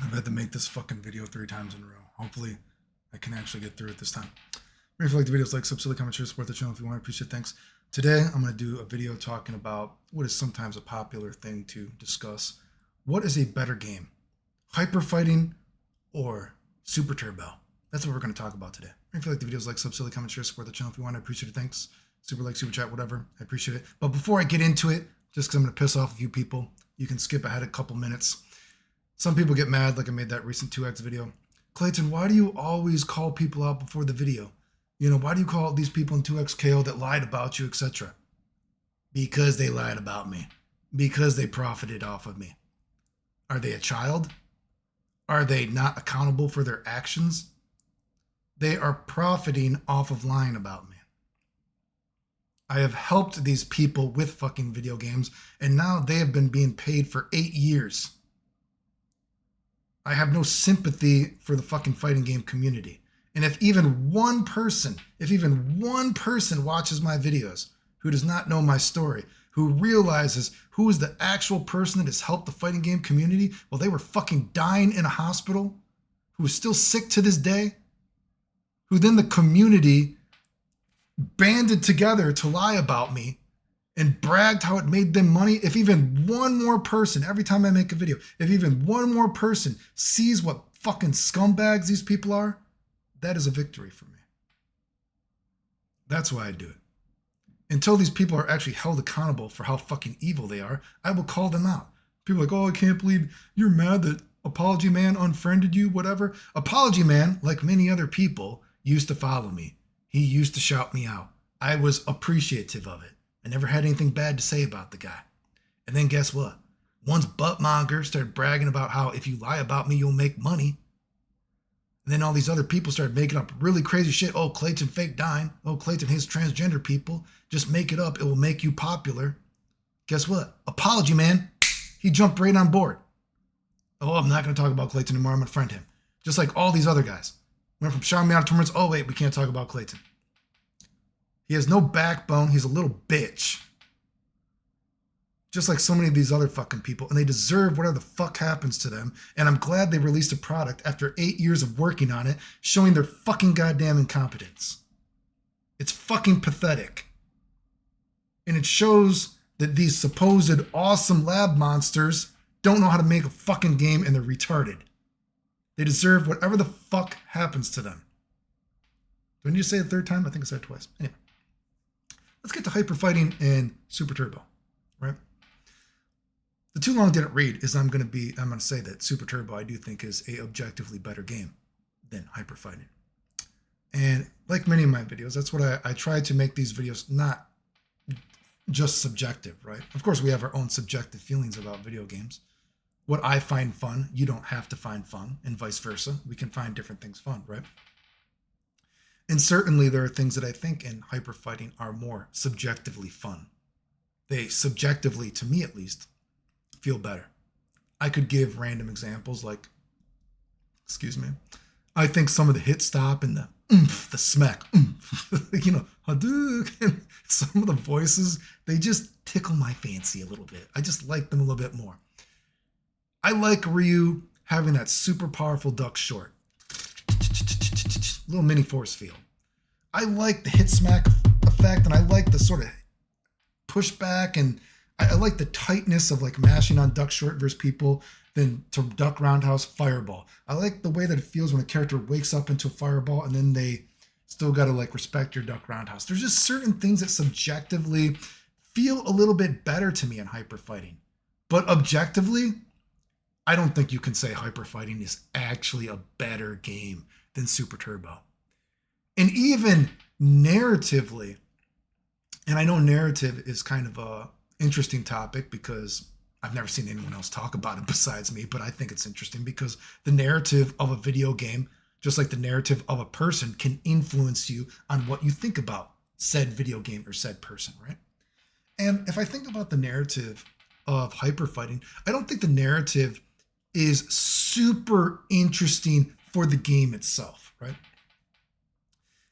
I've had to make this fucking video 3 times in a row. Hopefully, I can actually get through it this time. If you like the videos, like, subscribe, comment, share, support the channel if you want. I appreciate it. Thanks. Today, I'm going to do a video talking about what is sometimes a popular thing to discuss. What is a better game? Hyper Fighting or Super Turbo? That's what we're going to talk about today. If you like the videos, like, subscribe, comment, share, support the channel if you want. I appreciate it. Thanks. Super like, super chat, whatever. I appreciate it. But before I get into it, just because I'm going to piss off a few people, you can skip ahead a couple minutes. Some people get mad, like I made that recent 2X video. Clayton, why do you always call people out before the video? You know, why do you call out these people in 2X KO that lied about you, etc.? Because they lied about me. Because they profited off of me. Are they a child? Are they not accountable for their actions? They are profiting off of lying about me. I have helped these people with fucking video games, and now they have been being paid for 8 years. I have no sympathy for the fucking fighting game community. And if even one person watches my videos who does not know my story, who realizes who is the actual person that has helped the fighting game community while they were fucking dying in a hospital, who is still sick to this day, who then the community banded together to lie about me and bragged how it made them money. If even one more person, every time I make a video, if even one more person sees what fucking scumbags these people are, that is a victory for me. That's why I do it. Until these people are actually held accountable for how fucking evil they are, I will call them out. People are like, oh, I can't believe you're mad that Apology Man unfriended you, whatever. Apology Man, like many other people, used to follow me. He used to shout me out. I was appreciative of it. I never had anything bad to say about the guy. And then guess what? Once Buttmonger started bragging about how if you lie about me, you'll make money. And then all these other people started making up really crazy shit. Oh, Clayton fake dying. Oh, Clayton hates transgender people. Just make it up. It will make you popular. Guess what? Apology Man. He jumped right on board. Oh, I'm not going to talk about Clayton anymore. I'm going to friend him. Just like all these other guys. Went from shouting me out of tournaments. Oh, wait, we can't talk about Clayton. He has no backbone. He's a little bitch. Just like so many of these other fucking people. And they deserve whatever the fuck happens to them. And I'm glad they released a product after 8 years of working on it, showing their fucking goddamn incompetence. It's fucking pathetic. And it shows that these supposed awesome lab monsters don't know how to make a fucking game and they're retarded. They deserve whatever the fuck happens to them. Do I need to say it a third time? I think I said it twice. Anyway. Let's get to Hyper Fighting and Super Turbo, right? The too long didn't read is I'm going to say that Super Turbo I do think is a objectively better game than Hyper Fighting. And like many of my videos, that's what I try to make these videos not just subjective, right? Of course, we have our own subjective feelings about video games. What I find fun, you don't have to find fun, and vice versa. We can find different things fun, right? And certainly there are things that I think in hyper fighting are more subjectively fun. They subjectively, to me at least, feel better. I could give random examples like, excuse me, I think some of the hit stop and the oomph, the smack, oomph, you know, Hadouken, some of the voices, they just tickle my fancy a little bit. I just like them a little bit more. I like Ryu having that super powerful duck short. Little mini force field. I like the hit smack effect, and I like the sort of pushback, and I like the tightness of like mashing on duck short versus people, then to duck roundhouse fireball. I like the way that it feels when a character wakes up into a fireball and then they still got to like respect your duck roundhouse. There's just certain things that subjectively feel a little bit better to me in hyper fighting, but objectively, I don't think you can say hyper fighting is actually a better game than Super Turbo. And even narratively, and I know narrative is kind of a interesting topic because I've never seen anyone else talk about it besides me, but I think it's interesting because the narrative of a video game, just like the narrative of a person, can influence you on what you think about said video game or said person, right? And if I think about the narrative of hyper fighting, I don't think the narrative is super interesting for the game itself, right?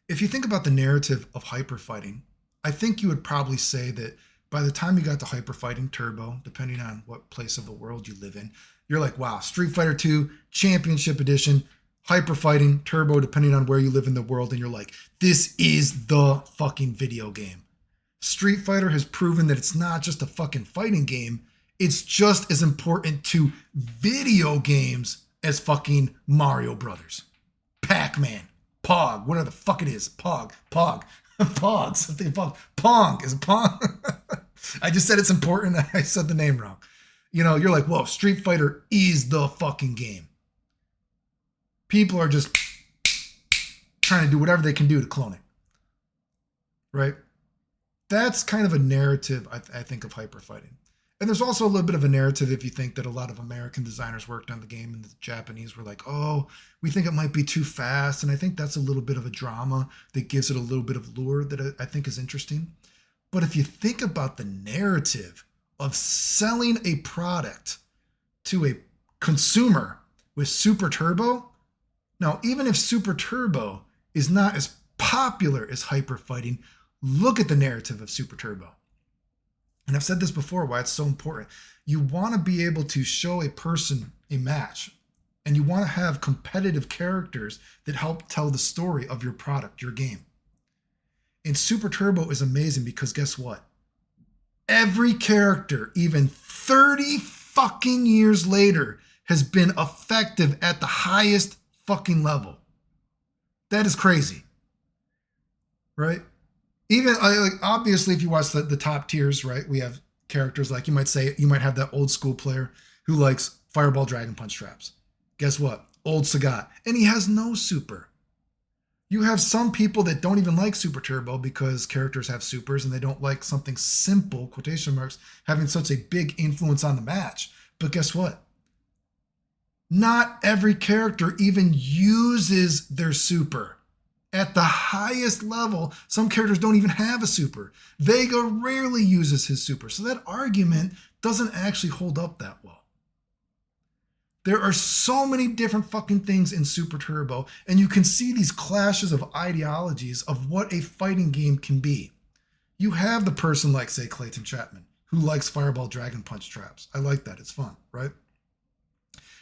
If you think about the narrative of hyper fighting, I think you would probably say that By the time you got to Hyper Fighting Turbo, depending on what place of the world you live in, you're like, wow, Street Fighter 2 Championship Edition, Hyper Fighting Turbo, depending on where you live in the world, and you're like, this is the fucking video game. Street Fighter has proven that it's not just a fucking fighting game, it's just as important to video games as fucking Mario Brothers, Pac-Man, Pog, whatever the fuck it is, Pog, Pog, something Pog, Pong, is it Pong? I just said it's important, I said the name wrong. You know, you're like, whoa, Street Fighter is the fucking game. People are just trying to do whatever they can do to clone it, right? That's kind of a narrative, I think, of hyper fighting. And there's also a little bit of a narrative if you think that a lot of American designers worked on the game and the Japanese were like, oh, we think it might be too fast. And I think that's a little bit of a drama that gives it a little bit of lure that I think is interesting. But if you think about the narrative of selling a product to a consumer with Super Turbo, now, even if Super Turbo is not as popular as hyper fighting, look at the narrative of Super Turbo. And I've said this before, why it's so important. You want to be able to show a person a match, and you want to have competitive characters that help tell the story of your product, your game. And Super Turbo is amazing because guess what? Every character, even 30 fucking years later, has been effective at the highest fucking level. That is crazy. Right? Even like obviously if you watch the top tiers, right, we have characters like you might have that old school player who likes Fireball Dragon Punch traps. Guess what? Old Sagat. And he has no super. You have some people that don't even like Super Turbo because characters have supers and they don't like something simple, quotation marks, having such a big influence on the match. But guess what? Not every character even uses their super. At the highest level, some characters don't even have a super. Vega rarely uses his super. So that argument doesn't actually hold up that well. There are so many different fucking things in Super Turbo, and you can see these clashes of ideologies of what a fighting game can be. You have the person like, say, Clayton Chapman, who likes Fireball Dragon Punch traps. I like that. It's fun, right?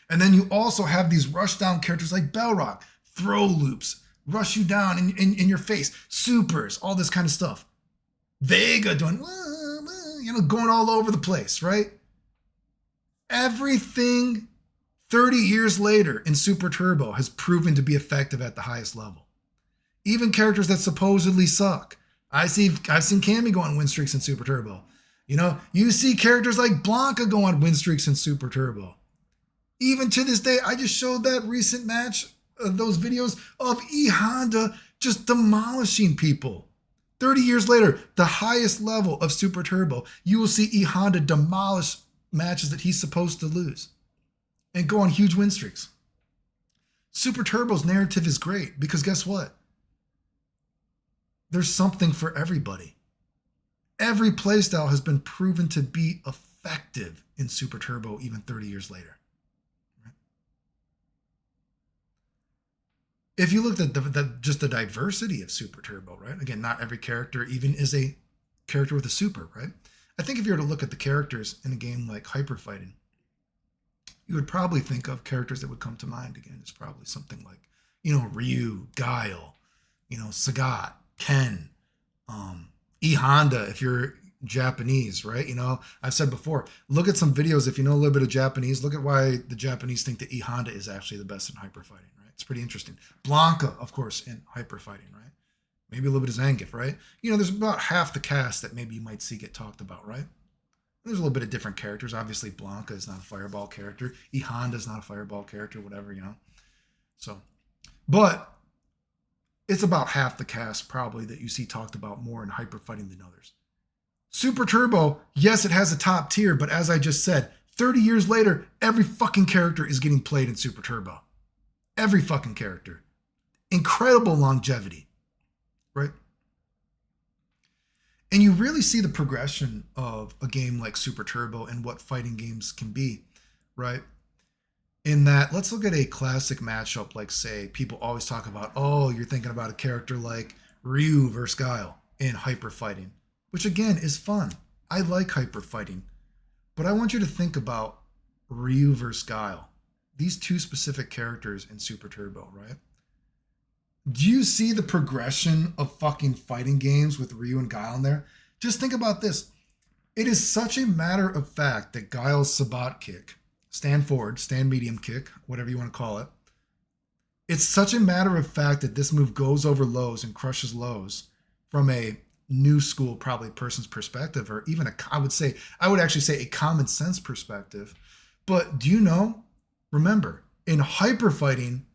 And then you also have these rush down characters like Bellrock, throw loops, rush you down in your face, supers, all this kind of stuff. Vega doing, going all over the place, right? Everything 30 years later in Super Turbo has proven to be effective at the highest level. Even characters that supposedly suck. I've seen Cammy go on win streaks in Super Turbo. You know, you see characters like Blanca go on win streaks in Super Turbo. Even to this day, I just showed that recent match, those videos of E Honda just demolishing people. 30 years later, the highest level of Super Turbo, you will see E Honda demolish matches that he's supposed to lose and go on huge win streaks. Super Turbo's narrative is great because guess what? There's something for everybody. Every playstyle has been proven to be effective in Super Turbo even 30 years later. If you looked at just the diversity of Super Turbo, right? Again, not every character even is a character with a super, right? I think if you were to look at the characters in a game like Hyper Fighting, you would probably think of characters that would come to mind. Again, it's probably something like, Ryu, Guile, Sagat, Ken, E Honda if you're Japanese, right? I've said before, look at some videos. If you know a little bit of Japanese, look at why the Japanese think that E Honda is actually the best in Hyper Fighting, right? It's pretty interesting. Blanca, of course, in Hyper Fighting, right? Maybe a little bit of Zangief, right? There's about half the cast that maybe you might see get talked about, right? There's a little bit of different characters. Obviously, Blanca is not a fireball character. E Honda is not a fireball character, whatever, So, but it's about half the cast probably that you see talked about more in Hyper Fighting than others. Super Turbo, yes, it has a top tier, but as I just said, 30 years later, every fucking character is getting played in Super Turbo. Every fucking character. Incredible longevity, right? And you really see the progression of a game like Super Turbo and what fighting games can be, right? In that, let's look at a classic matchup like, say, people always talk about, oh, you're thinking about a character like Ryu versus Guile in Hyper Fighting, which again is fun. I like hyper fighting, but I want you to think about Ryu versus Guile. These two specific characters in Super Turbo, right? Do you see the progression of fucking fighting games with Ryu and Guile in there? Just think about this. It is such a matter of fact that Guile's Sabat kick, stand forward, stand medium kick, whatever you want to call it. It's such a matter of fact that this move goes over lows and crushes lows from a new school, probably person's perspective, or even I would actually say a common sense perspective. But do you know? Remember, in hyper fighting,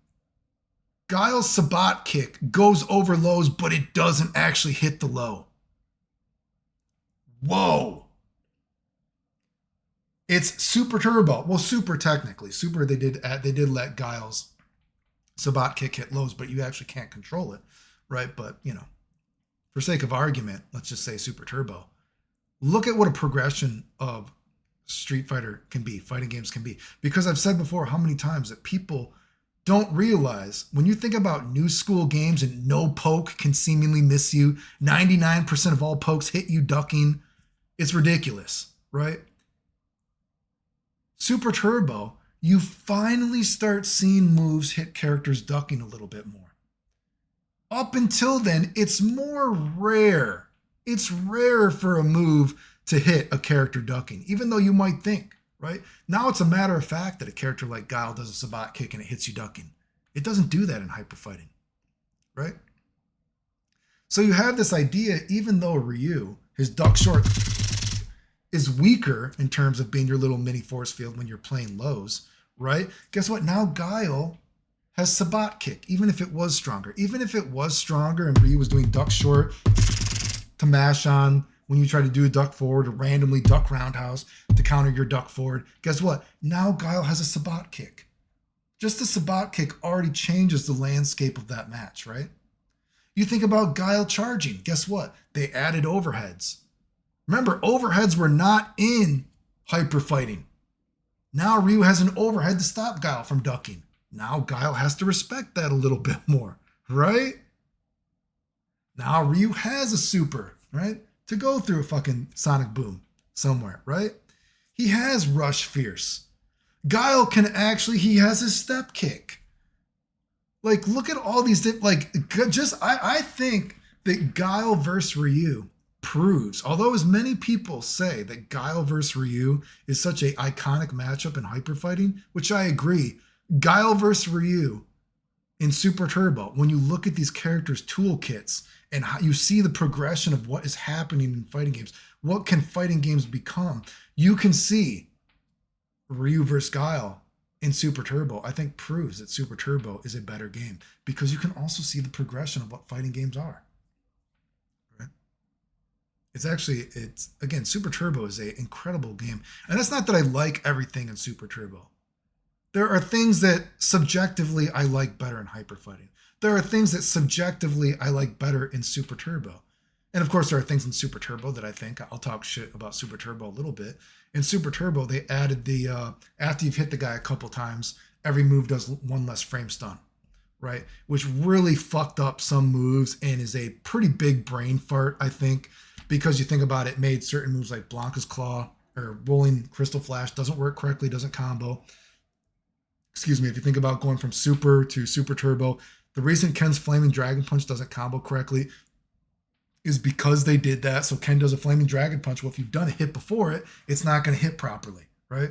Guile's Sabat kick goes over lows, but it doesn't actually hit the low. Whoa. It's Super Turbo. Well, Super technically. Super, they did let Guile's Sabat kick hit lows, but you actually can't control it, right? But, for sake of argument, let's just say Super Turbo. Look at what a progression of Street Fighter can be, fighting games can be. Because I've said before how many times that people don't realize when you think about new school games and no poke can seemingly miss you, 99% of all pokes hit you ducking. It's ridiculous, right? Super Turbo, you finally start seeing moves hit characters ducking a little bit more. Up until then, it's more rare. It's rare for a move to hit a character ducking, even though you might think, right? Now it's a matter of fact that a character like Guile does a Sabat kick and it hits you ducking. It doesn't do that in hyper fighting, right? So you have this idea, even though Ryu, his duck short is weaker in terms of being your little mini force field when you're playing lows, right? Guess what? Now Guile has Sabat kick, even if it was stronger. Even if it was stronger and Ryu was doing duck short to mash on when you try to do a duck forward or randomly duck roundhouse to counter your duck forward, guess what? Now Guile has a Sabat kick. Just the Sabat kick already changes the landscape of that match, right? You think about Guile charging. Guess what? They added overheads. Remember, overheads were not in hyper fighting. Now Ryu has an overhead to stop Guile from ducking. Now Guile has to respect that a little bit more, right? Now Ryu has a super, right? To go through a fucking sonic boom somewhere, right? He has rush fierce. Guile he has his step kick. Like, look at all these, I think that Guile versus Ryu proves, although as many people say that Guile versus Ryu is such an iconic matchup in hyper fighting, which I agree, Guile versus Ryu in Super Turbo, when you look at these characters' toolkits and how you see the progression of what is happening in fighting games, what can fighting games become, you can see Ryu versus Guile in Super Turbo, I think proves that Super Turbo is a better game because you can also see the progression of what fighting games are. Right? Again, Super Turbo is an incredible game. And that's not that I like everything in Super Turbo. There are things that subjectively I like better in hyper fighting. There are things that subjectively I like better in Super Turbo. And of course, there are things in Super Turbo that I think, I'll talk shit about Super Turbo a little bit. In Super Turbo, they added after you've hit the guy a couple times, every move does one less frame stun, right? Which really fucked up some moves and is a pretty big brain fart, I think, because you think about it, made certain moves like Blanca's Claw or Rolling Crystal Flash doesn't work correctly, doesn't combo. Excuse me, if you think about going from Super to Super Turbo, the reason Ken's Flaming Dragon Punch doesn't combo correctly is because they did that. So Ken does a Flaming Dragon Punch. Well, if you've done a hit before it, it's not going to hit properly, right?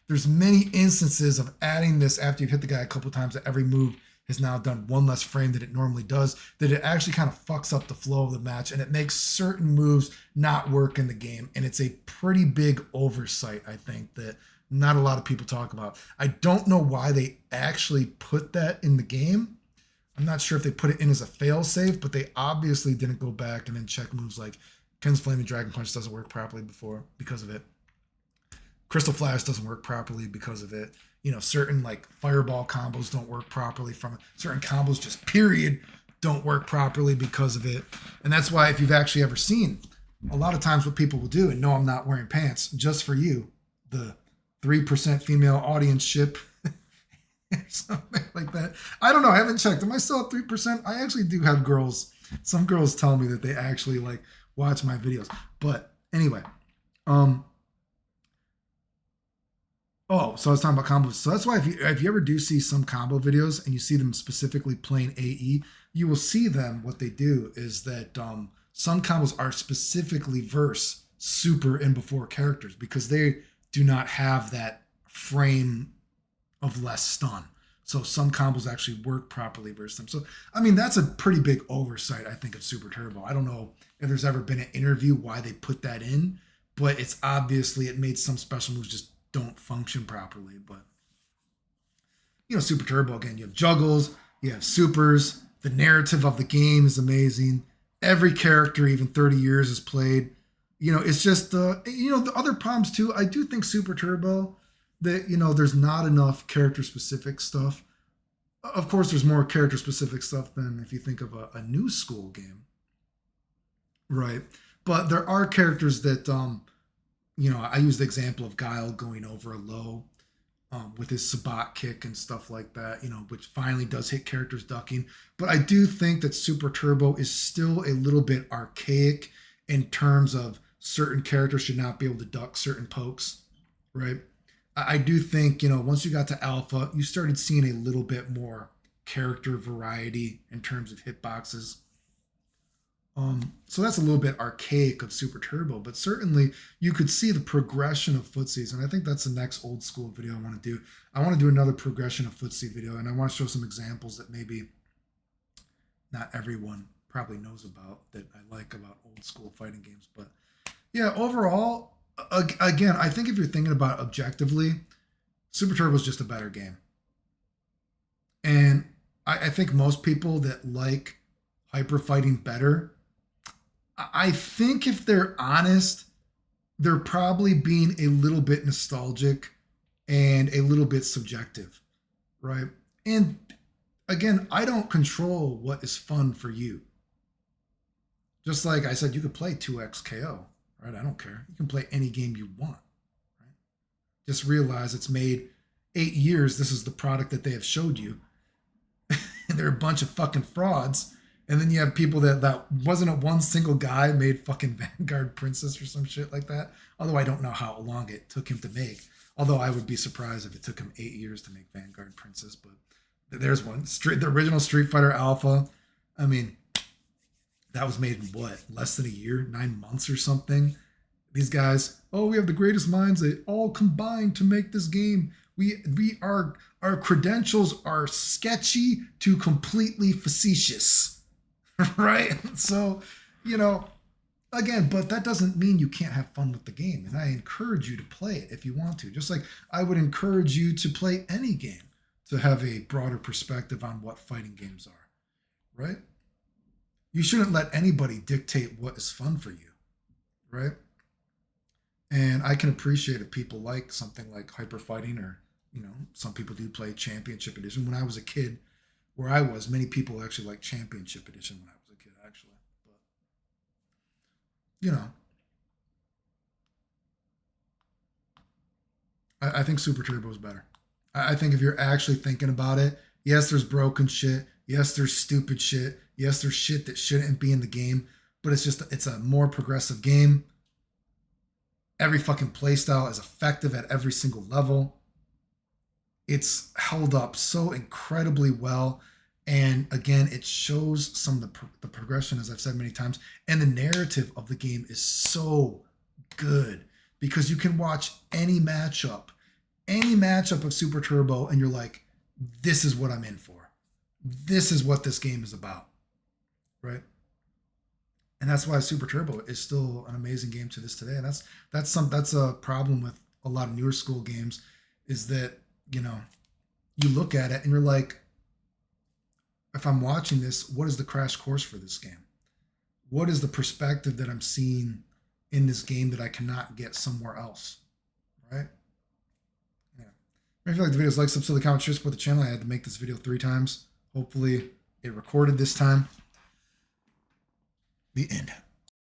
There's many instances of adding this after you've hit the guy a couple times that every move has now done one less frame than it normally does, that it actually kind of fucks up the flow of the match and it makes certain moves not work in the game. And it's a pretty big oversight, I think, that not a lot of people talk about. I don't know why they actually put that in the game. I'm not sure if they put it in as a fail-safe, but they obviously didn't go back and then check moves like Ken's Flaming Dragon Punch doesn't work properly because of it. Crystal Flash doesn't work properly because of it. Certain like fireball combos don't work properly from it. Certain combos just period don't work properly because of it. And that's why if you've actually ever seen, a lot of times what people will do, and no, I'm not wearing pants, just for you, the 3% female audience ship, something like that. I don't know. I haven't checked. Am I still at 3%? I actually do have girls. Some girls tell me that they actually like watch my videos. But anyway, Um, Oh, so I was talking about combos. So that's why if you ever do see some combo videos and you see them specifically playing AE, you will see them. What they do is that some combos are specifically verse super and before characters because they do not have that frame of less stun. So some combos actually work properly versus them. So I mean that's a pretty big oversight, I think, of Super Turbo. I don't know if there's ever been an interview why they put that in, but it's obviously it made some special moves just don't function properly. But Super Turbo again, you have juggles, you have supers, the narrative of the game is amazing. Every character, even 30 years, is played. It's just the other problems too. I do think Super Turbo that there's not enough character specific stuff. Of course, there's more character specific stuff than if you think of a new school game, right? But there are characters that I use the example of Guile going over a low with his Sabat kick and stuff like that, which finally does hit characters ducking. But I do think that Super Turbo is still a little bit archaic in terms of certain characters should not be able to duck certain pokes, right? I do think, once you got to Alpha, you started seeing a little bit more character variety in terms of hitboxes. So that's a little bit archaic of Super Turbo, but certainly you could see the progression of footsies, and I think that's the next old school video I want to do. I want to do another progression of footsie video, and I want to show some examples that maybe not everyone probably knows about that I like about old school fighting games. But yeah, overall, again, I think if you're thinking about it objectively, Super Turbo is just a better game. And I think most people that like hyper fighting better, I think if they're honest, they're probably being a little bit nostalgic and a little bit subjective, right? And again, I don't control what is fun for you. Just like I said, you could play 2x KO, right? I don't care. You can play any game you want, right? Just realize it's made 8 years. This is the product that they have showed you. And they're a bunch of fucking frauds. And then you have people that wasn't a one single guy made fucking Vanguard Princess or some shit like that. Although I don't know how long it took him to make. Although I would be surprised if it took him 8 years to make Vanguard Princess. But there's one. The original Street Fighter Alpha. I mean, that was made in what? Less than a year? 9 months or something? These guys, we have the greatest minds. They all combined to make this game. Our credentials are sketchy to completely facetious. Right? So, again, but that doesn't mean you can't have fun with the game. And I encourage you to play it if you want to. Just like I would encourage you to play any game to have a broader perspective on what fighting games are. Right? You shouldn't let anybody dictate what is fun for you. Right? And I can appreciate if people like something like hyper fighting or, some people do play Championship Edition. When I was a kid, where I was, many people actually liked Championship Edition when I was a kid, actually. But, I think Super Turbo is better. I think if you're actually thinking about it, yes, there's broken shit. Yes, there's stupid shit. Yes, there's shit that shouldn't be in the game. But it's a more progressive game. Every fucking playstyle is effective at every single level. It's held up so incredibly well. And again, it shows some of the progression, as I've said many times. And the narrative of the game is so good because you can watch any matchup of Super Turbo, and you're like, this is what I'm in for. This is what this game is about. Right? And that's why Super Turbo is still an amazing game to this today. And that's a problem with a lot of newer school games, is that, you look at it and you're like, if I'm watching this, what is the crash course for this game? What is the perspective that I'm seeing in this game that I cannot get somewhere else? Right? Yeah. If you like the videos, like, subscribe, comment, share, support the channel. I had to make this video 3 times. Hopefully it recorded this time. The end.